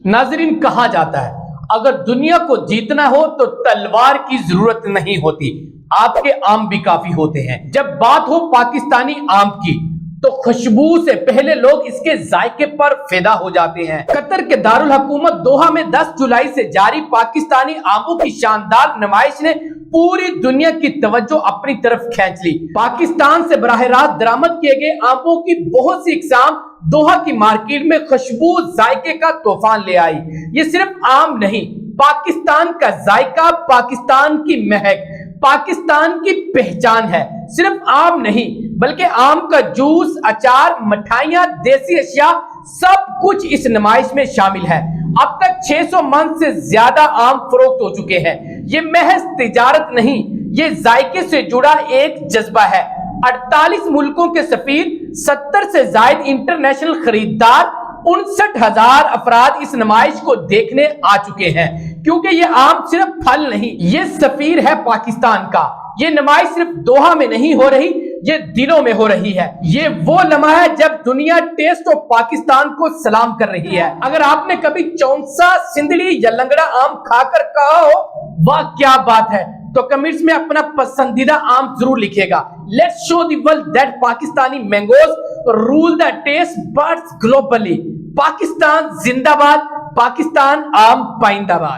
नाजरीन, कहा जाता है अगर दुनिया को जीतना हो तो तलवार की जरूरत नहीं होती, आपके आम भी काफी होते हैं। जब बात हो पाकिस्तानी आम की तो खुशबू से पहले लोग इसके जायके पर फिदा हो जाते हैं। कतर के दारुल हुकूमत दोहा में 10 जुलाई से जारी पाकिस्तानी आमों की शानदार नुमाइश ने पूरी दुनिया की तवज्जो अपनी तरफ खींच ली। पाकिस्तान से बराह रास्त दरामद किए गए आमों की बहुत सी इकसाम दोहा की मार्केट में खुशबू जायके का तूफान ले आई। ये सिर्फ आम नहीं, पाकिस्तान का जायका, पाकिस्तान की महक, पाकिस्तान की पहचान है। सिर्फ आम नहीं बल्कि आम का जूस, अचार, मिठाइयां, देसी अशिया, सब कुछ इस नुमाइश में शामिल है। अब तक 600 मन से ज्यादा आम फरोख्त हो चुके हैं। ये महज तिजारत नहीं, ये जायके से जुड़ा एक जज्बा है। 48 मुल्कों के सफीर, 70 से जायद इंटरनेशनल खरीदार, 59,000 अफराद इस नुमाइश को देखने आ चुके हैं। क्योंकि ये आम सिर्फ फल नहीं, ये सफीर है पाकिस्तान का। ये नुमाइश सिर्फ दोहा में नहीं हो रही, ये दिलों में हो रही है। ये वो लम्हा है जब दुनिया टेस्ट ऑफ पाकिस्तान को सलाम कर रही है। अगर आपने कभी चौंसा, सिंदड़ी या लंगड़ा आम खाकर कहा हो वाह क्या बात है, तो कमेंट्स में अपना पसंदीदा आम जरूर लिखिएगा। Let's show the world that Pakistani mangoes rule the taste buds globally. Pakistan जिंदाबाद, पाकिस्तान आम पाइंदाबाद।